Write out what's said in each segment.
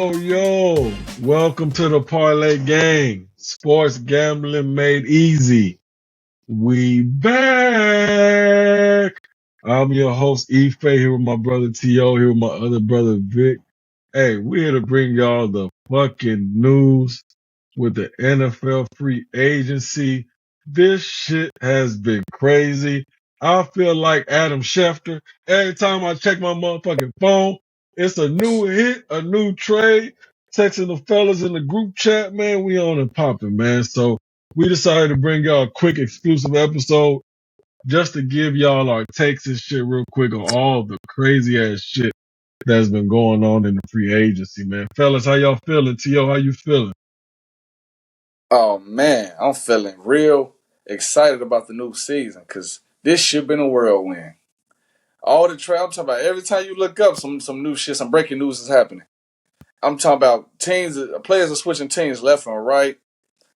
Yo, welcome to the Parlay Gang. Sports gambling made easy. We back. I'm your host, Ife, here with my brother T.O., here with my other brother, Vic. Hey, we're here to bring y'all the fucking news with the NFL free agency. This shit has been crazy. I feel like Adam Schefter. Every time I check my motherfucking phone, it's a new hit, a new trade. Texting the fellas in the group chat, man, we on and popping, man. So we decided to bring y'all a quick exclusive episode just to give y'all our takes and shit real quick on all the crazy ass shit that's been going on in the free agency, man. Fellas, how y'all feeling? T.O., how you feeling? Oh man, I'm feeling real excited about the new season because this shit been a whirlwind. All the trail I'm talking about. Every time you look up, some new shit, some breaking news is happening. I'm talking about teams, players are switching teams left and right.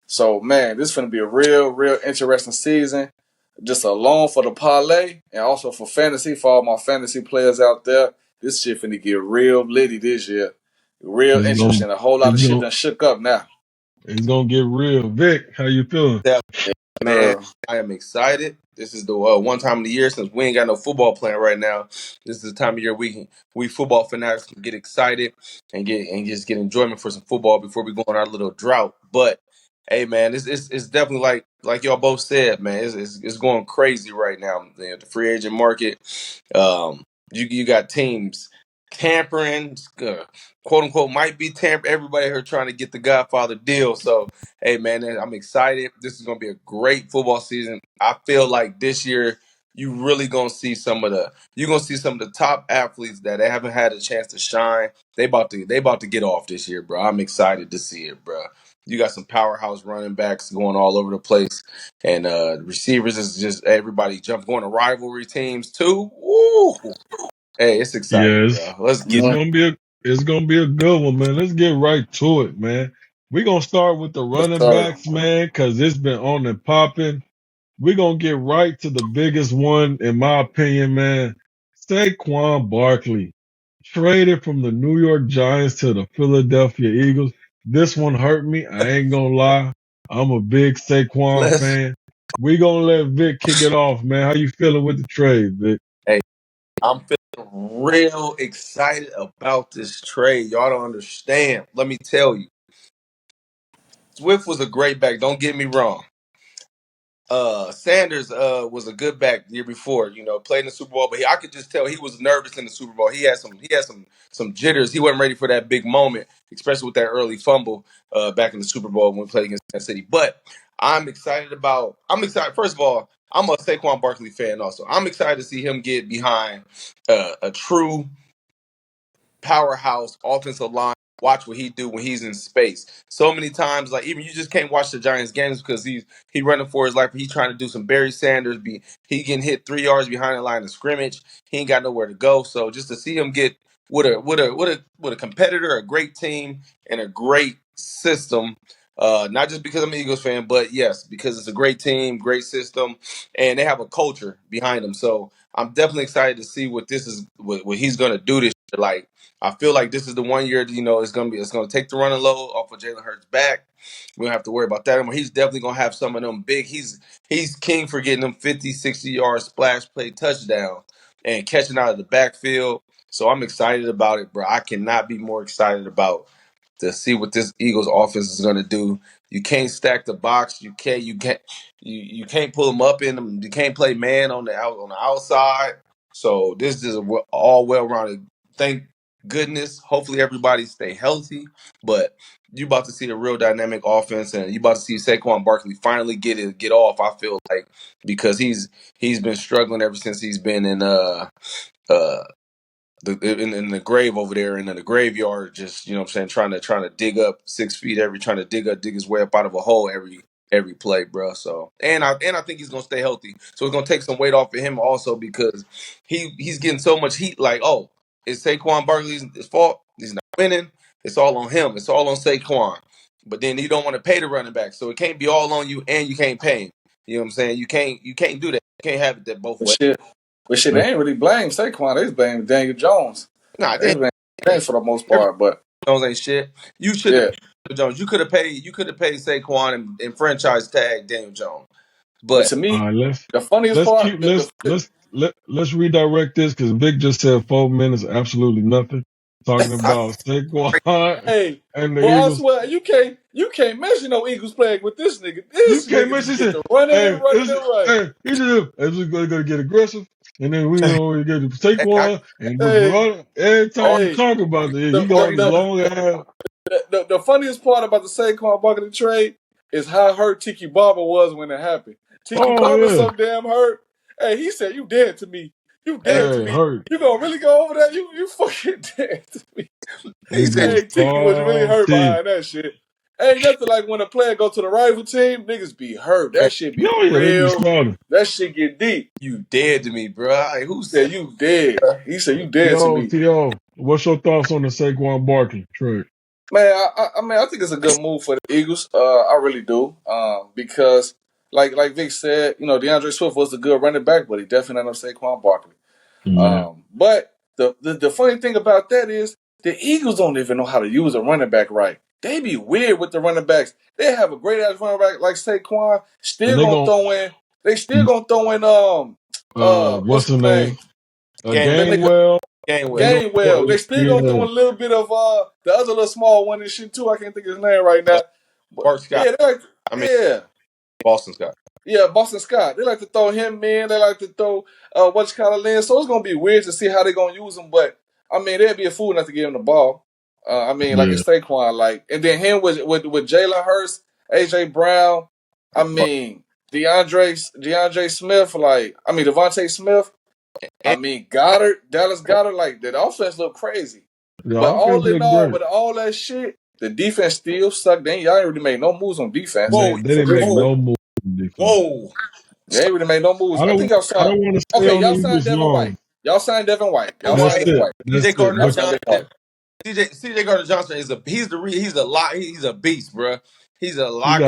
So man, this is gonna be a real interesting season. Just alone for the parlay and also for fantasy for all my fantasy players out there. This shit finna get real litty this year. Real It's gonna interesting. A whole lot it's of shit gonna done shook up now. it's gonna get real. Vic, how you feeling? Definitely, man. Uh, I am excited. This is the one time of the year since we ain't got no football playing right now. This is the time of year we football fanatics can get excited and just get enjoyment for some football before we go on our little drought. But hey, man, it's definitely like y'all both said, man. It's going crazy right now. The free agent market. Um, you got teams tampering, quote unquote, might be tampered. Everybody here trying to get the Godfather deal. So hey, man, I'm excited. This is going to be a great football season. I feel like this year you really going to see you're going to see some of the top athletes that they haven't had a chance to shine. They about to get off this year, bro. I'm excited to see it, bro. You got some powerhouse running backs going all over the place, and receivers is just everybody going to rivalry teams too. Woo! Hey, it's exciting, Yes, bro. Let's get it's mm, gonna be a good one, man. Let's get right to it, man. We're gonna start with the yes, running sir. backs, man, cause it's been on and popping. We're gonna get right to the biggest one, in my opinion, man. Saquon Barkley. Traded from the New York Giants to the Philadelphia Eagles. This one hurt me. I ain't gonna lie. I'm a big Saquon let's. fan. We gonna let Vic kick it off, man. How you feeling with the trade, Vic? Hey, I'm feeling real excited about this trade. Y'all don't understand. Let me tell you, Swift was a great back. Don't get me wrong. Sanders was a good back the year before. Played in the Super Bowl, but I could just tell he was nervous in the Super Bowl. He had some jitters. He wasn't ready for that big moment, especially with that early fumble back in the Super Bowl when we played against Kansas City. But I'm excited about. I'm excited. First of all, I'm a Saquon Barkley fan. Also, I'm excited to see him get behind a true powerhouse offensive line. Watch what he do when he's in space. So many times, like even you just can't watch the Giants games because he running for his life. He trying to do some Barry Sanders. He getting hit 3 yards behind the line of scrimmage. He ain't got nowhere to go. So just to see him get with a competitor, a great team, and a great system. Not just because I'm an Eagles fan, but yes, because it's a great team, great system, and they have a culture behind them. So I'm definitely excited to see what he's gonna do this year. Like I feel like this is the one year it's gonna take the running load off of Jalen Hurts' back. We don't have to worry about that anymore. He's definitely gonna have some of them big. He's king for getting them 50, 60 yard splash play touchdowns and catching out of the backfield. So I'm excited about it, bro. I cannot be more excited about to see what this Eagles offense is gonna do. You can't stack the box. You can't pull them up in them. You can't play man on the outside. So this is all well rounded. Thank goodness. Hopefully everybody stay healthy. But you about to see a real dynamic offense, and you about to see Saquon Barkley finally get off. I feel like because he's been struggling ever since he's been in uh in the grave over there and in the graveyard, just what I'm saying, trying to dig up 6 feet trying to dig his way up out of a hole every play, bro. So and I think he's gonna stay healthy. So it's gonna take some weight off of him also because he's getting so much heat. Like, oh, it's Saquon Barkley's fault. He's not winning. It's all on him. It's all on Saquon. But then you don't want to pay the running back, so it can't be all on you, and you can't pay him. You know what I'm saying? You can't do that. You can't have it that both But ways. shit, but shit, they ain't really blame Saquon. They just blame Daniel Jones. Nah, They blame James for the most part, but. Jones ain't shit. You should have Yeah. paid Daniel Jones. You could have paid Saquon and franchise tag Daniel Jones. But But to All me, right, the funniest let's part, keep let's redirect this because Vic just said 4 minutes, absolutely nothing. Talking about Saquon hey, and the but I Eagles. swear you can't mention no Eagles playing with this nigga. You This can't nigga mention just get it. to running and Hey, running and running. hey, he just we're gonna get aggressive, and then we get to hey, I, Saquon and just Hey, run. Every time you hey, talk about the the he go on his the, long ass. the funniest part about the Saquon Barkley trade is how hurt Tiki Barber was when it happened. Tiki Oh Barber yeah, so damn hurt. Hey, he said, "You dead to me. You hey, dead to hey, me. hurt. You gonna really go over that? You fucking dead to me." he Nigga said, was Hey, Tiki was really hurt salty. behind that shit. Ain't nothing like when a player go to the rival team, niggas be hurt. hey, That shit be No, for yeah, they be real. salty. That shit get deep. you dead to me, bro. Like, He who's said, "You dead." He said, "You dead to me." T.O., what's your thoughts on the Saquon Barkley trade? Man, I mean, I think it's a good move for the Eagles. I really do. Because like Vic said, DeAndre Swift was a good running back, but he definitely not no Saquon Barkley. Yeah. But the funny thing about that is the Eagles don't even know how to use a running back right. They be weird with the running backs. They have a great ass running back like Saquon, And still gonna throw in. They still gonna throw in what's what's his the name? name? That Gainwell? nigga Gainwell. Gainwell. He gonna Gainwell. throw, They still gonna throw yeah. in a little bit of the other little small one and shit too. I can't think of his name right Uh, now. But Mark Scott. yeah, they like I mean, yeah. Boston Scott. Yeah, Boston Scott. They like to throw him in. They like to throw what's kind of in. So it's gonna be weird to see how they're gonna use him. But I mean, they'd be a fool not to give him the ball. I mean, like Yeah. it's Saquon, like, and then him with Jalen Hurts, AJ Brown. I mean, DeAndre Smith, like I mean Devontae Smith. I And mean Goddard, Dallas Goddard. Like that offense look crazy. The But offense all in looked all, great. with all that shit, the defense still sucked. Y'all ain't really made no moves on defense whoa, They for didn't make real. no move on defense. whoa. They ain't really made no moves. I I don't think y'all I signed. don't want to stay Okay, on the y'all signed Eagles Devin White. long. Y'all signed Devin White. Y'all That's signed Okay. Devin it. White. That's CJ it. Gardner Y'all But signed Devin Johnson. White. CJ Gardner Johnson he's a lot. He's a beast, bro. He's a he lock.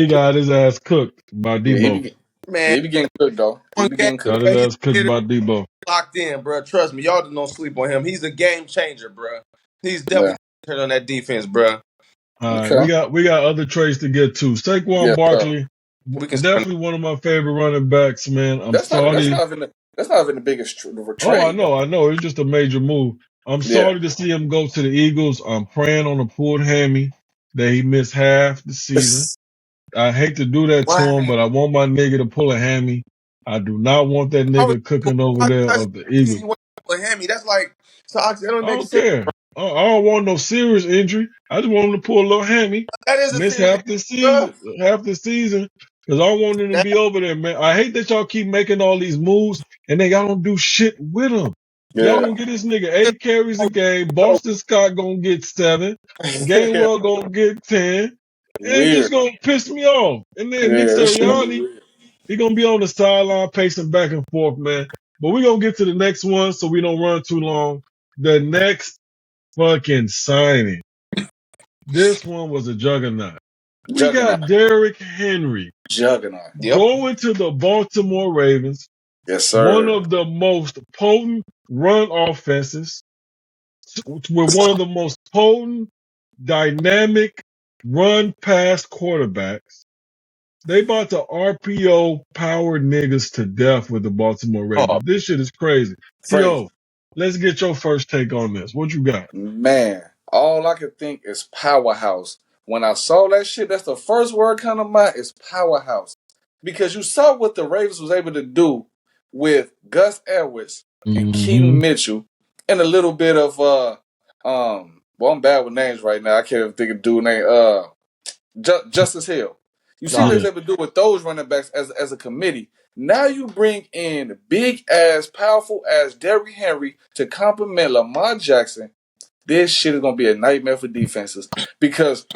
got his ass cooked by Yeah, Debo. Man, he be getting cooked though. He one be game, getting Got cooked. his he's ass cooked by Debo. locked in, bro. Trust me, y'all don't sleep on him. He's a game changer, bro. He's Yeah. definitely turn on that defense, bro. All right, Okay. we got other trades to get to. Saquon Yes, sir. Barkley, We can spend. definitely one of my favorite running backs, man. I'm That's not sorry. that's not even the biggest Oh, trade though. I know. It's just a major move. I'm Yeah. sorry to see him go to the Eagles. I'm praying on a pulled hammy that he missed half the season. I hate to do that to him, Wow. but I want my nigga to pull a hammy. I do not want that How is nigga cooking over how, there how of the Eagles. season with Hammy? That's like so. That don't I make don't sense. care. I don't want no serious injury. I just want him to pull a little hammy, That is a miss serious, bro. half the season, because I want him to That be over there, man. I hate that y'all keep making all these moves and then y'all don't do shit with him. Y'all Yeah. gonna get this nigga 8 carries a game. Boston Scott gonna get 7. Yeah. Gainwell gonna get 10. And it's just Weird. gonna piss me off. And then Nick Yeah, this shit gonna be Sirianni, weird. he gonna be on the sideline pacing back and forth, man. But we gonna get to the next one so we don't run too long. The next fucking signing. This one was a juggernaut. We Juggernaut. got Derrick Henry Juggernaut. yep. going to the Baltimore Ravens, Yes, one sir. of the most potent run offenses, with one of the most potent, dynamic run pass quarterbacks. They about to RPO power niggas to death with the Baltimore Oh, Ravens. This shit is crazy. Crazy. T.O., let's get your first take on this. What you got? Man, all I could think is powerhouse. When I saw that shit, that's the first word come to mind is powerhouse. Because you saw what the Ravens was able to do with Gus Edwards and Mm-hmm. Keaton Mitchell and a little bit of well, I'm bad with names right now. I can't even think of dude name Justice Hill. You see what no. they Yeah, was able to do with those running backs as a committee. Now you bring in big ass, powerful ass Derrick Henry to complement Lamar Jackson. This shit is gonna be a nightmare for defenses because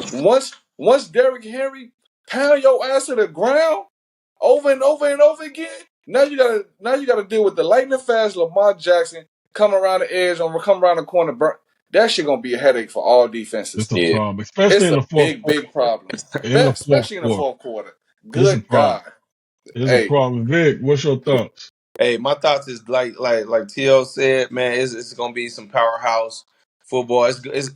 once Derrick Henry pound your ass to the ground over and over and over again, now you gotta deal with the lightning fast Lamar Jackson coming around the edge or come around the corner. That shit gonna be a headache for all defenses. it's a Yeah. problem, especially It's in a the fourth big, quarter. big problem, In the fourth especially in the quarter, fourth quarter. it's a Good problem. God, It's a hey, problem. Vic, what's your thoughts? Hey, my thoughts is like T.O. said, man, it's gonna be some powerhouse. football.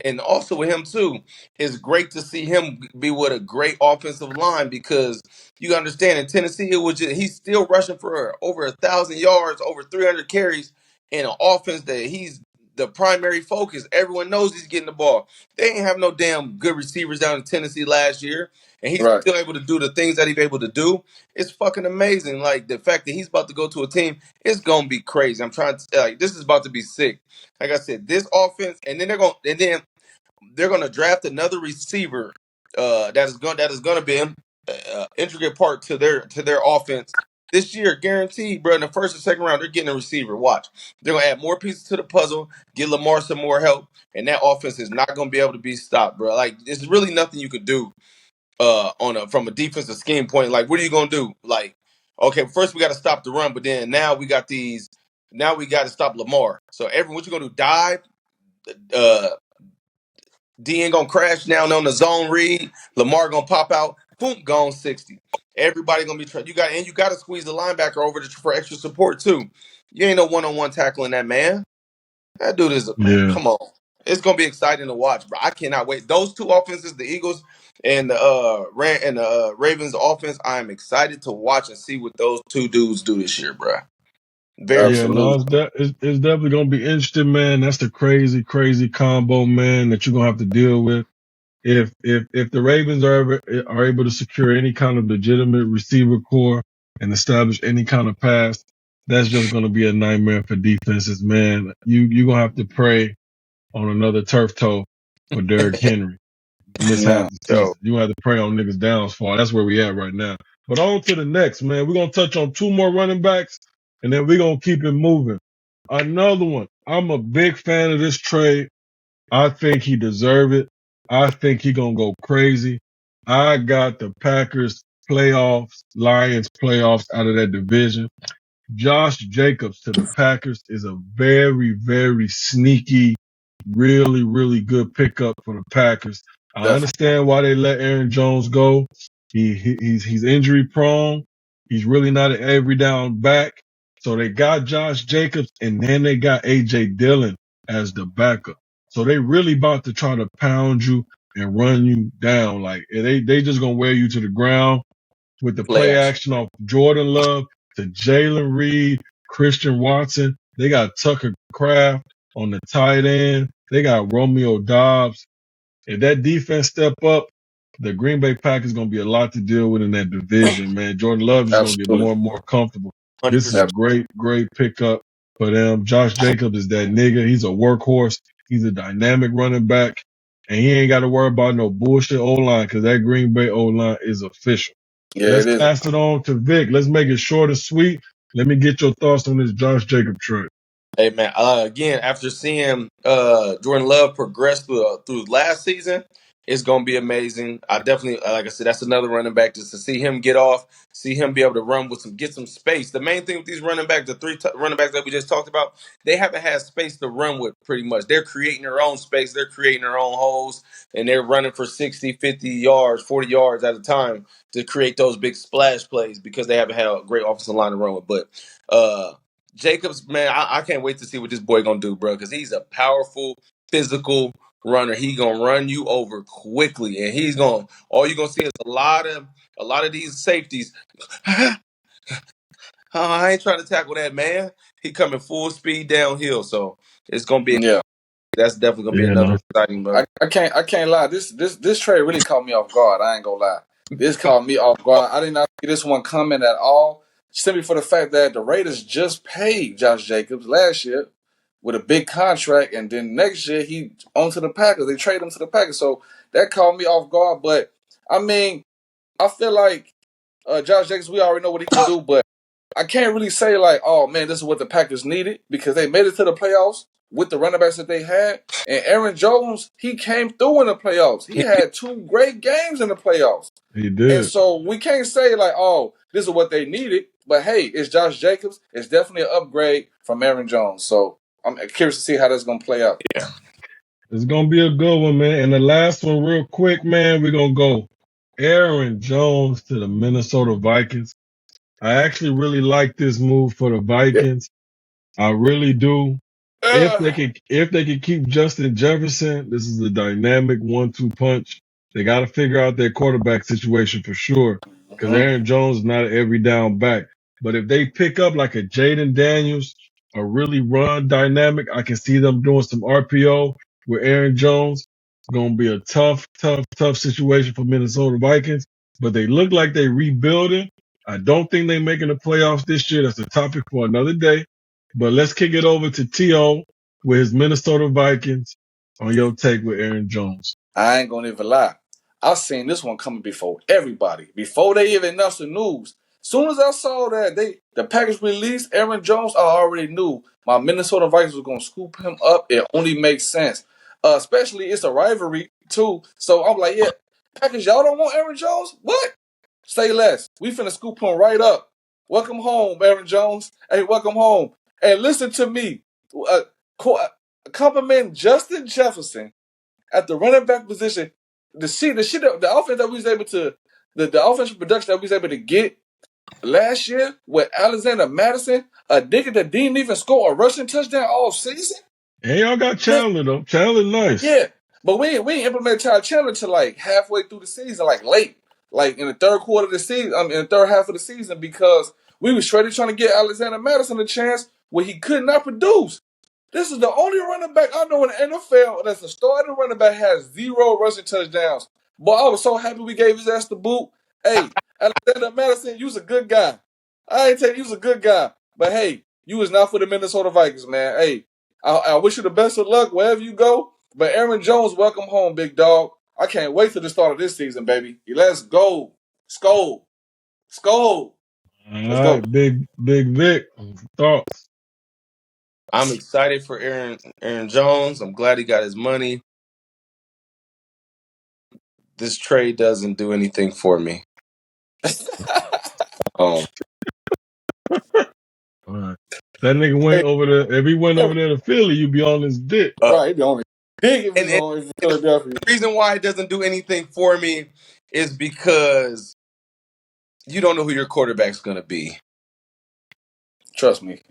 And also with him too, it's great to see him be with a great offensive line because you understand in Tennessee he's still rushing for over 1,000 yards, over 300 carries in an offense that he's the primary focus. Everyone knows he's getting the ball. They ain't have no damn good receivers down in Tennessee last year, and he's Right. still able to do the things that he's able to do. It's fucking amazing. Like the fact that he's about to go to a team, it's gonna be crazy. I'm trying to like this is about to be sick. Like I said, this offense, and then they're gonna draft another receiver that is gonna be an intricate part to their offense this year, guaranteed, bro. In the first and second round, they're getting a receiver. Watch, they're gonna add more pieces to the puzzle, get Lamar some more help, and that offense is not gonna be able to be stopped, bro. Like, there's really nothing you could do from a defensive scheme point. Like, what are you gonna do? Like, okay, first we got to stop the run, but then now we got these. Now we got to stop Lamar. So what you gonna do? Dive? Uh, D ain't gonna crash down on the zone read. Lamar gonna pop out. Boom, gone 60. Everybody gonna be trying. You got to squeeze the linebacker over for extra support too. You ain't no one-on-one tackling that man. That dude is man. Yeah. Come on, it's gonna be exciting to watch, bro. I cannot wait. Those two offenses, the Eagles and the Ravens offense, I am excited to watch and see what those two dudes do this year, bro. Very Yeah, no, Absolutely. it's definitely gonna be interesting, man. That's the crazy, crazy combo, man, that you're gonna have to deal with. If the Ravens are able to secure any kind of legitimate receiver core and establish any kind of pass, that's just gonna be a nightmare for defenses, man. You're gonna have to pray on another turf toe for Derrick Henry. Miss half Man. the yo. season. You have to pray on niggas' downfall. That's where we at right now. But on to the next, man. We're gonna touch on two more running backs, and then we're gonna keep it moving. Another one. I'm a big fan of this trade. I think he deserve it. I think he gonna go crazy. I got the Packers playoffs, Lions playoffs out of that division. Josh Jacobs to the Packers is a very, very sneaky, really, really good pickup for the Packers. I Definitely. understand why they let Aaron Jones go. He's injury prone. He's really not an every down back. So they got Josh Jacobs and then they got AJ Dillon as the backup. So they really about to try to pound you and run you down. Like they just gonna wear you to the ground with the Play play action. action off Jordan Love to Jalen Reed, Christian Watson. They got Tucker Craft on the tight end. They got Romeo Dobbs. If that defense step up, the Green Bay Packers going to be a lot to deal with in that division, man. Jordan Love is going to get Absolutely. more and more comfortable. This is 100%. a great, great pickup for them. Josh Jacobs is that nigga. He's a workhorse. He's a dynamic running back. And he ain't got to worry about no bullshit O-line because that Green Bay O-line is official. Yeah, Let's it is. pass it on to Vic. Let's make it short and sweet. Let me get your thoughts on this Josh Jacob trade. Hey man, again, after seeing Jordan Love progress through last season, it's gonna be amazing. I definitely, like I said, that's another running back just to see him get off, see him be able to run with get some space. The main thing with these running backs, the running backs that we just talked about, they haven't had space to run with pretty much. They're creating their own space, they're creating their own holes, and they're running for 60, 50 yards, 40 yards at a time to create those big splash plays because they haven't had a great offensive line to run with. But Jacobs, man, I can't wait to see what this boy gonna do, bro, because he's a powerful, physical runner. He gonna run you over quickly, and he's gonna. All you gonna see is a lot of these safeties. I ain't trying to tackle that man. He coming full speed downhill, so it's gonna be. Yeah. That's definitely gonna be Yeah, another no. exciting. I can't lie. This trade really caught me off guard. I ain't gonna lie. This caught me off guard. I did not see this one coming at all. Simply for the fact that the Raiders just paid Josh Jacobs last year with a big contract, and then next year he onto the Packers. They trade him to the Packers, so that caught me off guard. But I mean, I feel like Josh Jacobs. We already know what he can do, but I can't really say like, oh man, this is what the Packers needed because they made it to the playoffs with the running backs that they had. And Aaron Jones, he came through in the playoffs. He had two great games in the playoffs. He And did. so we can't say like, oh, this is what they needed. But hey, it's Josh Jacobs. It's definitely an upgrade from Aaron Jones. So I'm curious to see how that's going to play out. Yeah, It's gonna be a good one, man. And the last one, real quick, man, we're gonna go Aaron Jones to the Minnesota Vikings. I actually really like this move for the Yeah. Vikings. I really do. if they could keep Justin Jefferson, this is a dynamic 1-2 punch. They got to figure out their quarterback situation for sure because Mhm. Aaron Jones is not an every down back. But if they pick up like a Jaden Daniels, a really run dynamic, I can see them doing some RPO with Aaron Jones. It's gonna be a tough situation for Minnesota Vikings. But they look like they rebuilding. I don't think they're making the playoffs this year. That's a topic for another day. But let's kick it over to T.O. with his Minnesota Vikings on your take with Aaron Jones. I ain't gonna even lie. I seen this one coming before everybody, before they even announced the news. Soon as I saw that the package released Aaron Jones, I already knew my Minnesota Vikings was gonna scoop him up. It only makes sense, especially it's a rivalry too. So I'm like, yeah, package, y'all don't want Aaron Jones? What? Say less. We finna scoop him right up. Welcome home, Aaron Jones. Hey, welcome home. And listen to me. Uh, compliment Justin Jefferson at the running back position, the offense that we was able to, the offensive production that we was able to get last year with Alexander Madison, a nigga that didn't even score a rushing touchdown all season. And y'all got Chandler though. Chandler nice. Yeah, but we ain't implemented Ty Chandler till like halfway through the season, like late, like in the third quarter of the season, in the third half of the season, because we was straight trying to get Alexander Madison a chance where he could not produce. This is the only running back I know in the NFL that's a starting running back has 0 rushing touchdowns. But I was so happy we gave his ass the boot. Hey, Alexander Madison, you was a good guy. I ain't tell you was a good guy. But hey, you was not for the Minnesota Vikings, man. Hey, I wish you the best of luck wherever you go. But Aaron Jones, welcome home, big dog. I can't wait till the start of this season, baby. Let's go. Skull. Skull. All Let's go. right, big Vic. Thoughts? I'm excited for Aaron Jones. I'm glad he got his money. This trade doesn't do anything for me. Um, All right. That nigga went Hey, over there. If he went over there to Philly, you'd be on his dick. right, the only big if and, it's and, on if and the Philadelphia. reason why it doesn't do anything for me is because you don't know who your quarterback's going to be. Trust me.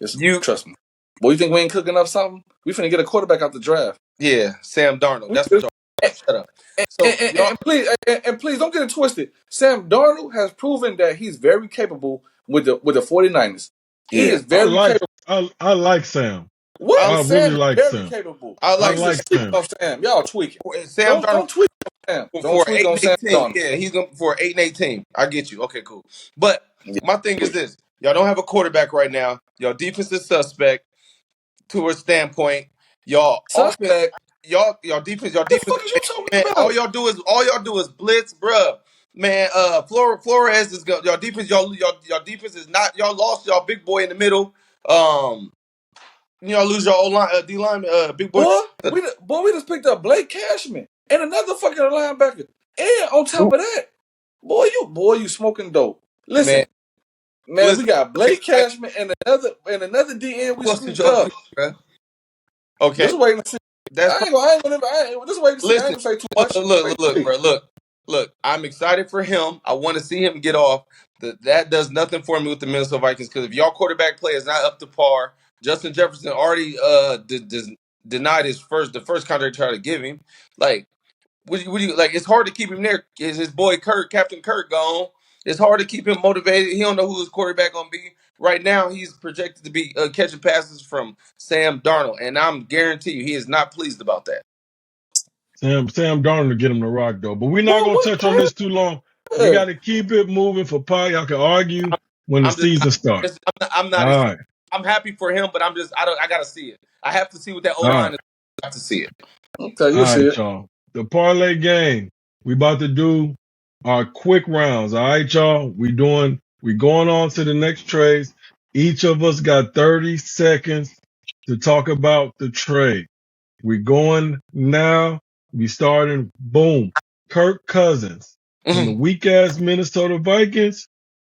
Trust me. Boy, you think we ain't cooking up something? We finna get a quarterback out the draft. Yeah, Sam Darnold. That's what y'all about. Shut up. So y'all, And please don't get it twisted. Sam Darnold has proven that he's very capable with the 49ers. He yeah, is very capable. I like Sam. What? I really Sam is like very Sam. capable. I I like Niggas Sam. is like tweaking Sam. on Sam. Y'all tweaking. Sam Don't Darnold tweak on Sam. Don't for tweak eight on and Sam 18. Darnold. Yeah, he's going for 8 and 18. I get you. Okay, cool. But Yeah, my thing is tweak. this: y'all don't have a quarterback right now. Y'all defense is suspect to a standpoint. Y'all offense, Suspect. y'all defense, What the fuck is you talking man. about? All y'all do is blitz, bruh. Man, Flores is y'all defense. Y'all defense is not. Y'all lost y'all big boy in the middle. Um, y'all lose your O line, D line, big boy. We just picked up Blake Cashman and another fucking linebacker. And on top of that, you smoking dope. Man, Listen, man, we listen. got Blake Cashman and another DN we Who else did scooped y'all up. lose, bruh? Okay, Just wait and see. that's I ain't gonna just wait and see. I listen. ain't gonna say too Look, much. look, Wait look, and see. bro. Look. I'm excited for him. I want to see him get off. That does nothing for me with the Minnesota Vikings because if y'all quarterback play is not up to par, Justin Jefferson already denied the first contract they tried to give him. Like, would you like? It's hard to keep him there. Is his boy Captain Kirk, gone? It's hard to keep him motivated. He don't know who his quarterback gonna be. Right now, he's projected to be catching passes from Sam Darnold, and I'm guarantee you he is not pleased about that. Sam Darnold to get him to rock though. But we're not Boy, gonna what touch on the this too long. We hell? got to keep it moving for Pi. Y'all can argue when the I'm just season starts. I'm All not as right, I'm happy for him, but I gotta see it. I have to see what that O all line right, is. I have to see it. Okay, all you see right, it. y'all. The parlay game. We about to do our quick rounds. All right, y'all. We going on to the next trades. Each of us got 30 seconds to talk about the trade. We going now. We starting. Boom. Kirk Cousins from the Mhm. weak ass Minnesota Vikings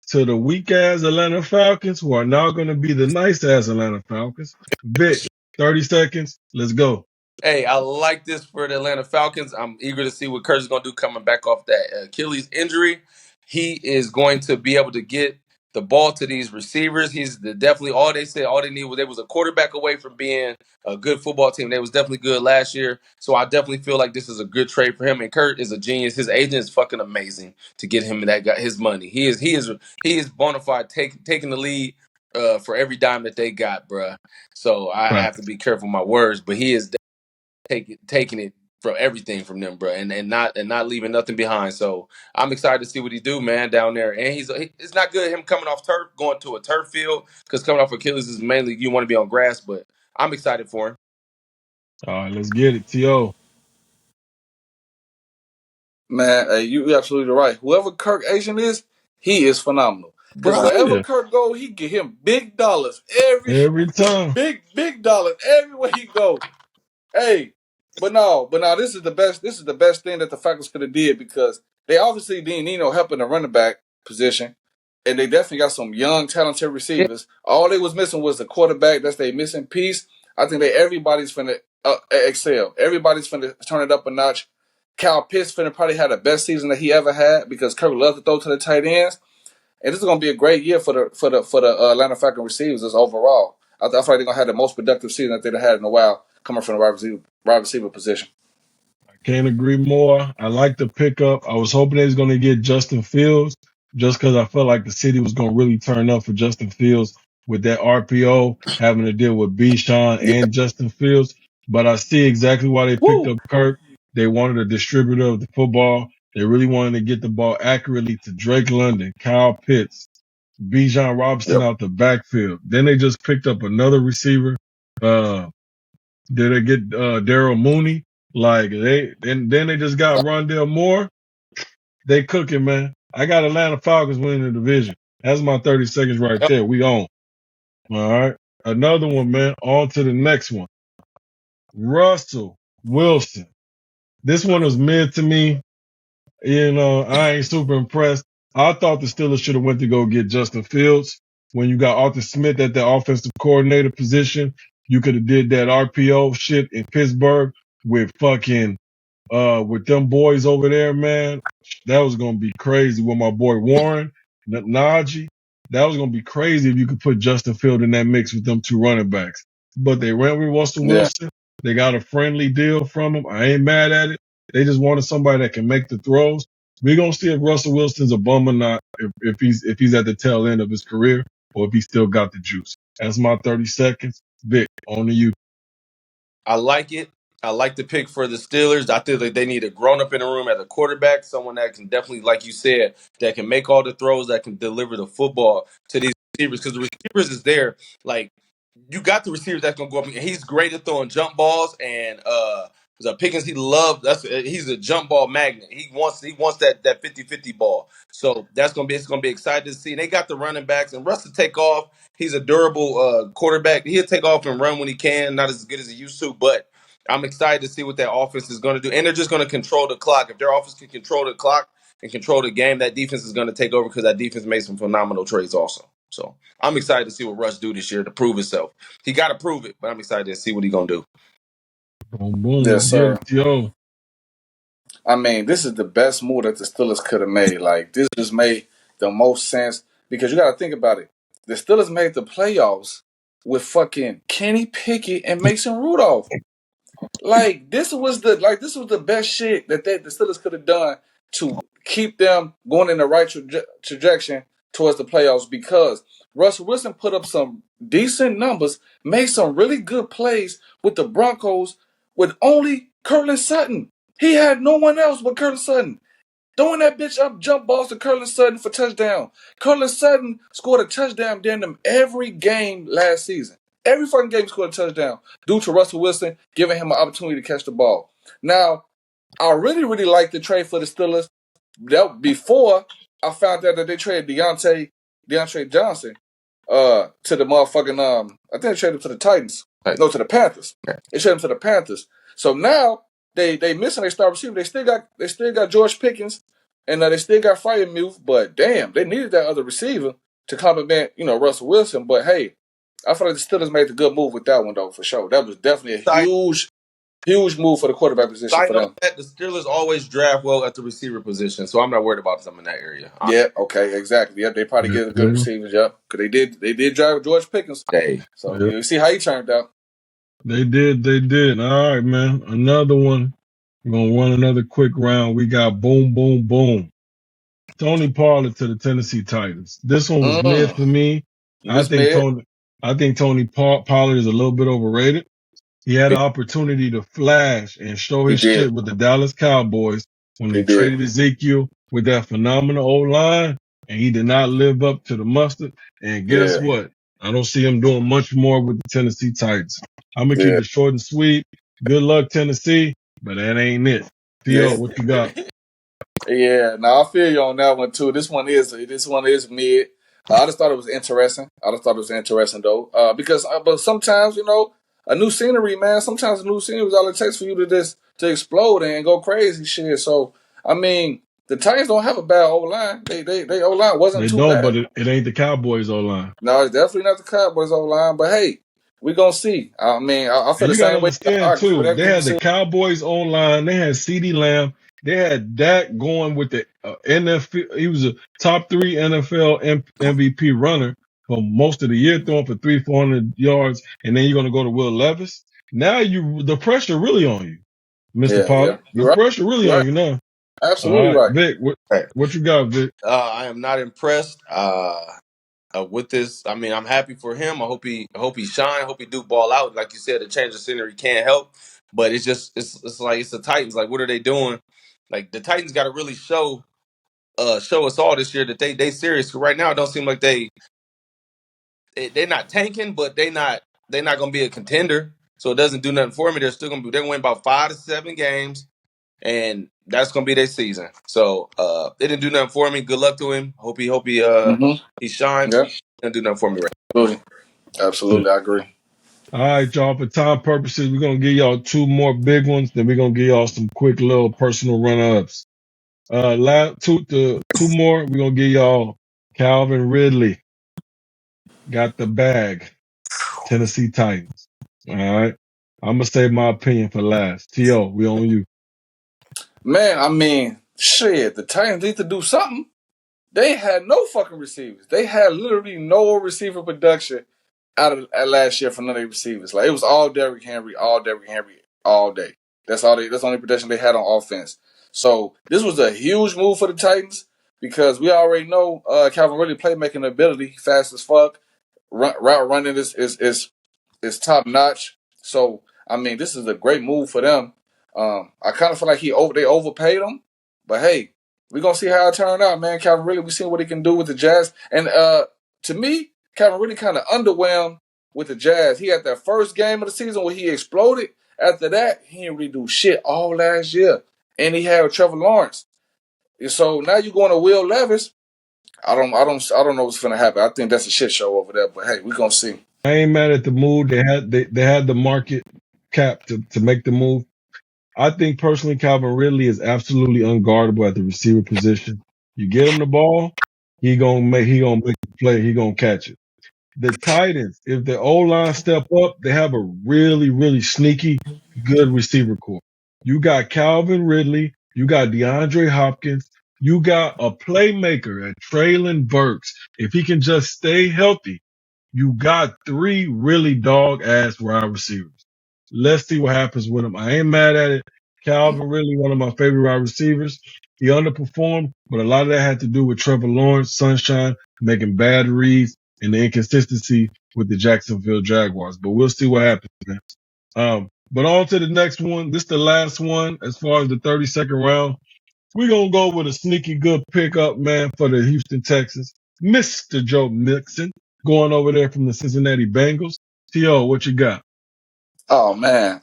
to the weak ass Atlanta Falcons, who are now going to be the nice ass Atlanta Falcons. Vic, 30 seconds. Let's go. Hey, I like this for the Atlanta Falcons. I'm eager to see what Kurt's gonna do coming back off that Achilles injury. He is going to be able to get the ball to these receivers. He's definitely all they said. All they needed was they was a quarterback away from being a good football team. They was definitely good last year. So I definitely feel like this is a good trade for him. And Kurt is a genius. His agent is fucking amazing to get him that guy his money. He is bona fide taking the lead for every dime that they got, bruh. So I Right. have to be careful with my words, but he is taking it from everything from them, bro, and not leaving nothing behind. So I'm excited to see what he do, man, down there. And it's not good him coming off turf, going to a turf field, because coming off Achilles is mainly you want to be on grass. But I'm excited for him. All right, let's get it. T.O. Man, you're absolutely right. Whoever Kirk agent is, he is phenomenal. Because Bro, wherever Yeah, Kirk go, he get him big dollars every every time. big dollars everywhere he go. Hey, but no, this is the best. This is the best thing that the Falcons could have did because they obviously didn't need no help in the running back position, and they definitely got some young, talented yeah, receivers. All they was missing was the quarterback. That's their missing piece. I think that everybody's finna excel. Everybody's finna turn it up a notch. Kyle Pitts finna probably have the best season that he ever had because Kirk loves to throw to the tight ends, and this is gonna be a great year for the Atlanta Falcons receivers as overall. I feel like they're gonna have the most productive season that they've had in a while coming from the wide receiver position. Can't agree more. I like the pickup. I was hoping they was going to get Justin Fields just because I felt like the city was going to really turn up for Justin Fields with that RPO having to deal with Bijan Yeah. and Justin Fields. But I see exactly why they picked Woo. up Kirk. They wanted a distributor of the football. They really wanted to get the ball accurately to Drake London, Kyle Pitts, Bijan Robinson Yep. out the backfield. Then they just picked up another receiver. Uh, did they get Daryl Mooney? Like then they just got Rondell Moore. They cooking, man. I got Atlanta Falcons winning the division. That's my 30 seconds right yep. there. We on. All right. Another one, man. On to the next one. Russell Wilson. This one was mid to me. You know, I ain't super impressed. I thought the Steelers should have went to go get Justin Fields. When you got Arthur Smith at the offensive coordinator position, you could have did that RPO shit in Pittsburgh with fucking with them boys over there, man. That was gonna be crazy with my boy Warren, Najee. That was gonna be crazy if you could put Justin Field in that mix with them two running backs. But they ran with Russell Yeah. Wilson. They got a friendly deal from him. I ain't mad at it. They just wanted somebody that can make the throws. We're gonna see if Russell Wilson's a bum or not, if he's at the tail end of his career, or if he still got the juice. That's my 30 seconds. Vic, on to you. I like it. I like the pick for the Steelers. I feel like they need a grown up in the room at a quarterback, someone that can definitely, like you said, that can make all the throws, that can deliver the football to these receivers. Because the receivers is there. Like you got the receivers that's gonna go up. And he's great at throwing jump balls, and the Pickens he loves. He's a jump ball magnet. He wants that 50-50 ball. So it's gonna be exciting to see. And they got the running backs and Russ to take off. He's a durable quarterback. He'll take off and run when he can. Not as good as he used to, but I'm excited to see what that offense is going to do. And they're just going to control the clock. If their offense can control the clock and control the game, that defense is going to take over because that defense made some phenomenal trades also. So I'm excited to see what Russ do this year to prove himself. He got to prove it, but I'm excited to see what he's going to do. Boom, boom. Let's Yes, get sir. it, Yo. I mean, this is the best move that the Steelers could have made. Like, this just made the most sense because you got to think about it. The Steelers made the playoffs with fucking Kenny Pickett and Mason Rudolph. This was the best shit that the Steelers could have done to keep them going in the right trajectory towards the playoffs because Russell Wilson put up some decent numbers, made some really good plays with the Broncos with only Curtis Sutton. He had no one else but Curtis Sutton. Throwing that bitch up jump balls to Curtis Sutton for touchdown. Curtis Sutton scored a touchdown during them every game last season. Every fucking game he scored a touchdown due to Russell Wilson giving him an opportunity to catch the ball. Now, I really, really like the trade for the Steelers. That before I found out that they traded DeAndre Johnson to the motherfucking I think they traded him to the Titans. Right. No, to the Panthers. Okay. They traded him to the Panthers. So now they missing their star receiver. They still got George Pickens and they still got Freiermuth, but damn, they needed that other receiver to complement, Russell Wilson. But hey, I feel like the Steelers made a good move with that one though, for sure. That was definitely a huge Huge move for the quarterback position Side for note them. that the Steelers always draft well at the receiver position, so I'm not worried about them in that area. Yeah, okay, exactly. Yep, they probably Yeah, get a good receivers. Yep, because they did drive George Pickens. Hey, So yeah. you see how he turned out. They did. They did. All right, man. Another one. We're gonna run another quick round. We got boom, boom, boom. Tony Pollard to the Tennessee Titans. This one was mid for me. I Miss think Med. Tony. I think Pollard is a little bit overrated. He had an opportunity to flash and show He his did. shit with the Dallas Cowboys when He they did. traded Ezekiel with that phenomenal old line, and he did not live up to the mustard. And guess Yeah, what? I don't see him doing much more with the Tennessee Titans. I'm gonna keep yeah, it short and sweet. Good luck, Tennessee, but that ain't it. Theo, yeah. what you got? Yeah, now I feel you on that one too. This one is mid. I just thought it was interesting. I just thought it was interesting though, because but sometimes a new scenery, man. Sometimes a new scenery is all it takes for you to explode and go crazy, shit. So I mean, the Titans don't have a bad O line. They O line wasn't They too don't, but bad. it ain't the Cowboys O line. No, it's definitely not the Cowboys O line. But hey, we gonna see. I mean, I feel And the you got to same way. I understand agree with too, they everything you had the said. Cowboys online. They had CeeDee Lamb. They had Dak going with the NFL. He was a top three NFL MVP runner for most of the year, throwing for 300-400 yards. And then you're going to go to Will Levis. Now the pressure really on you, Mr. Yeah, yeah, Pollard. The you're right. pressure really You're on right. you now. All Absolutely right, right. Vic, hey, what you got, Vic? I am not impressed with this. I mean, I'm happy for him. I hope he shine. I hope he do ball out. Like you said, the change of scenery can't help. But it's like it's the Titans. Like, what are they doing? Like the Titans got to really show us all this year that they serious. Right now, it don't seem like they're not tanking, but they're not gonna be a contender. So it doesn't do nothing for me. They're gonna win about 5 to 7 games, and that's gonna be their season. So it didn't do nothing for me. Good luck to him. Mm-hmm. He shines. Yeah. Didn't do nothing for me. Right. Absolutely. Absolutely, I agree. All right, y'all. For time purposes, we're gonna give y'all two more big ones. Then we're gonna give y'all some quick little personal run-ups. Two more. We're gonna give y'all Calvin Ridley got the bag. Tennessee Titans. All right. I'm gonna save my opinion for last. T.O., we on you. Man, I mean, shit, the Titans need to do something. They had no fucking receivers. They had literally no receiver production out of last year for none of the receivers. Like it was all Derrick Henry, all day. That's the only production they had on offense. So this was a huge move for the Titans because we already know Calvin Ridley playmaking ability, fast as fuck. Route running is top notch. So I mean, this is a great move for them. I kind of feel like they overpaid him, but hey, we're gonna see how it turned out, man. Calvin Ridley, we seen what he can do with the Jazz, and to me, Calvin Ridley kind of underwhelmed with the Jazz. He had that first game of the season where he exploded. After that, he didn't really do shit all last year, and he had Trevor Lawrence. And so now you're going to Will Levis. I don't know what's gonna happen. I think that's a shit show over there. But hey, we're gonna see. I ain't mad at the move. They had the market cap to make the move. I think personally Calvin Ridley is absolutely unguardable at the receiver position. You get him the ball, he gonna make the play, he gonna catch it. The Titans, if the O line step up, they have a really, really sneaky, good receiver core. You got Calvin Ridley, you got DeAndre Hopkins, you got a playmaker at Traylon Burks. If he can just stay healthy, you got three really dog ass wide receivers. Let's see what happens with him. I ain't mad at it. Calvin Ridley, one of my favorite wide receivers. He underperformed, but a lot of that had to do with Trevor Lawrence, Sunshine, making bad reads and the inconsistency with the Jacksonville Jaguars. But we'll see what happens, man. But on to the next one. This is the last one as far as the 32nd round. We're going to go with a sneaky good pickup, man, for the Houston Texans. Mr. Joe Mixon going over there from the Cincinnati Bengals. T.O., what you got? Oh man,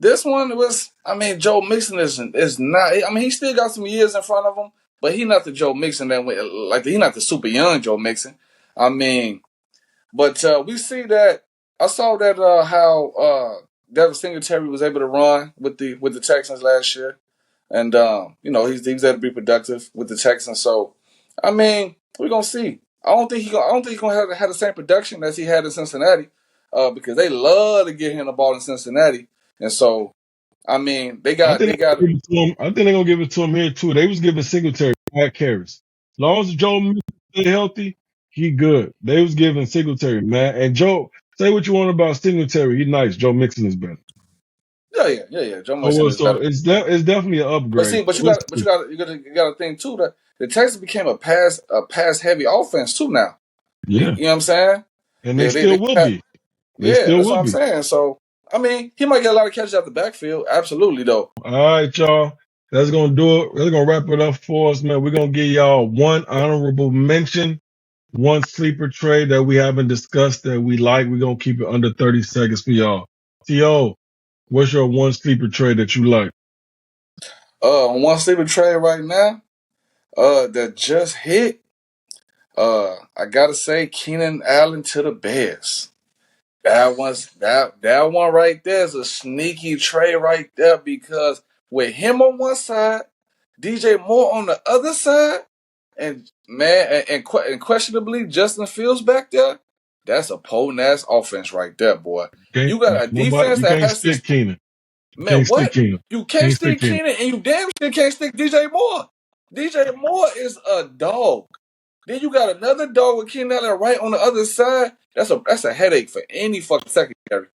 this one was. I mean, Joe Mixon is not. I mean, he still got some years in front of him, but he not the Joe Mixon that went like he not the super young Joe Mixon. I mean, but we see that. I saw that how Devin Singletary was able to run with the Texans last year, and he's able to be productive with the Texans. So, I mean, we're gonna see. I don't think he's gonna have the same production as he had in Cincinnati, because they love to get him the ball in Cincinnati. And so, I mean, they I got think they got. they're gonna give it to him. I think they're gonna give it to him here too. They was giving Singletary 5 carries. As long as Joe Mixon stay healthy, he good. They was giving Singletary, man. And Joe, say what you want about Singletary. He nice. Joe Mixon is better. Yeah. Joe Mixon is So better. it's definitely an But upgrade. see, So let's see. you got to think too that the Texans became a pass heavy offense too now. Yeah, You know what I'm saying? and they Yeah, still will be. They yeah, still that's will what I'm be. saying. So I mean, he might get a lot of catches out the backfield. Absolutely, though. All right, y'all. That's gonna do it. That's gonna wrap it up for us, man. We're gonna give y'all one honorable mention, one sleeper trade that we haven't discussed that we like. We're gonna keep it under 30 seconds for y'all. T.O., what's your one sleeper trade that you like? On one sleeper trade right now, that just hit. I gotta say, Keenan Allen to the Bears. That one right there is a sneaky trade right there because with him on one side, DJ Moore on the other side, and man, and questionably Justin Fields back there, that's a potent ass offense right there, boy. Can't You got a nobody defense you that can't has to stick Keenan. You man. can't stick What Keenan. you can't Can't stick stick Keenan. Keenan, and you damn sure can't stick DJ Moore. DJ Moore is a dog. Then you got another dog with Keenan Allen right on the other side. That's a headache for any fucking secondary.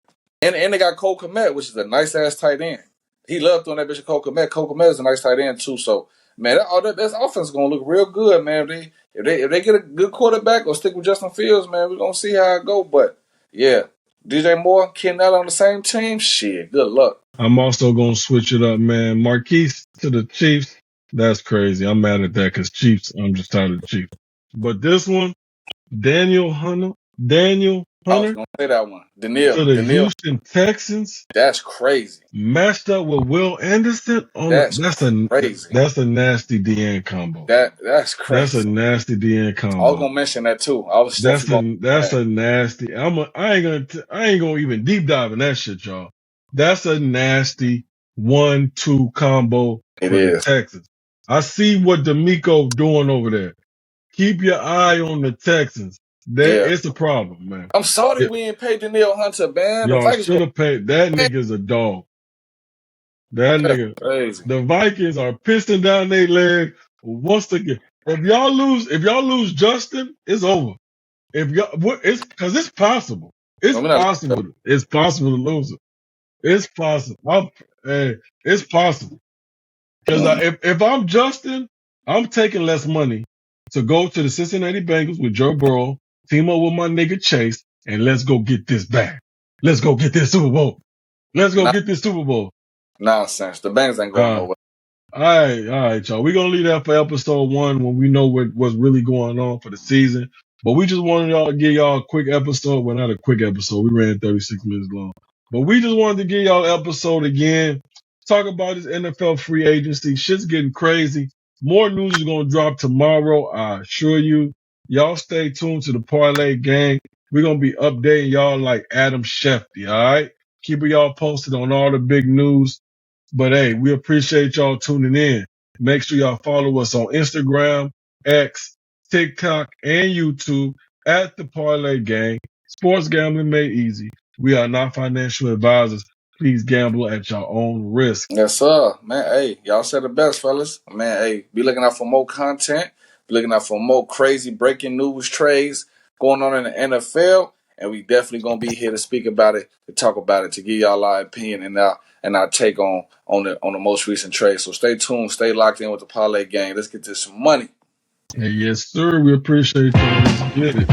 And they got Cole Kmet, which is a nice ass tight end. He loved throwing that bitch at Cole Kmet. Cole Kmet is a nice tight end too. So man, that offense is gonna look real good, man. If they get a good quarterback or stick with Justin Fields, man, we're gonna see how it go. But yeah, DJ Moore, Ken Allen on the same team, shit. Good luck. I'm also gonna switch it up, man. Marquise to the Chiefs. That's crazy. I'm mad at that because Chiefs, I'm just tired of the Chiefs. But this one, Daniel I was Hunter gonna say that one. to the Daniil, Houston Texans that's crazy. matched up with Will Anderson on That's crazy. that's a nasty DN combo. That's That's a crazy. nasty DN I was combo. gonna mention that too. I was definitely gonna That's mention a nasty. I ain't gonna even deep dive in that shit, y'all. That's a nasty 1-2 combo that. It for the is. Texans. I see what D'Amico doing over there. Keep your eye on the Texans. Yeah. It's a problem, man. I'm sorry It- we ain't paid Daniil Hunter, man. The y'all Vikings should go have paid. That nigga's a dog. That that's nigga. crazy. The Vikings are pissing down their leg once again. If y'all lose Justin, it's over. If y'all, it's because it's possible. It's No, we're not possible. It's possible to lose it. It's possible. Hey, it's possible. Because if I'm Justin, I'm taking less money to go to the Cincinnati Bengals with Joe Burrow, team up with my nigga Chase, and let's go get this back. Let's go get this Super Bowl. Let's go not get this Super Bowl. nonsense. The Bengals ain't going Uh, nowhere. all right, y'all. We're gonna leave that for episode 1 when we know what's really going on for the season. But we just wanted y'all to give y'all a quick episode. Well, not a quick episode. We ran 36 minutes long. But we just wanted to give y'all an episode again. Talk about this NFL free agency. Shit's getting crazy. More news is gonna drop tomorrow, I assure you. Y'all stay tuned to the Parlay Gang. We're gonna be updating y'all like Adam Schefter, all right? Keeping y'all posted on all the big news. But hey, we appreciate y'all tuning in. Make sure y'all follow us on Instagram, X, TikTok, and YouTube at the Parlay Gang. Sports gambling made easy. We are not financial advisors. Please gamble at your own risk. Yes, sir. Man, hey, y'all said the best, fellas. Man, hey, be looking out for more content. Be looking out for more crazy breaking news trades going on in the NFL. And we definitely gonna be here to speak about it, to talk about it, to give y'all our opinion and our take on the most recent trade. So stay tuned, stay locked in with the Parlay Gang. Let's get to some money. Hey, yes, sir. We appreciate y'all. Let's get it.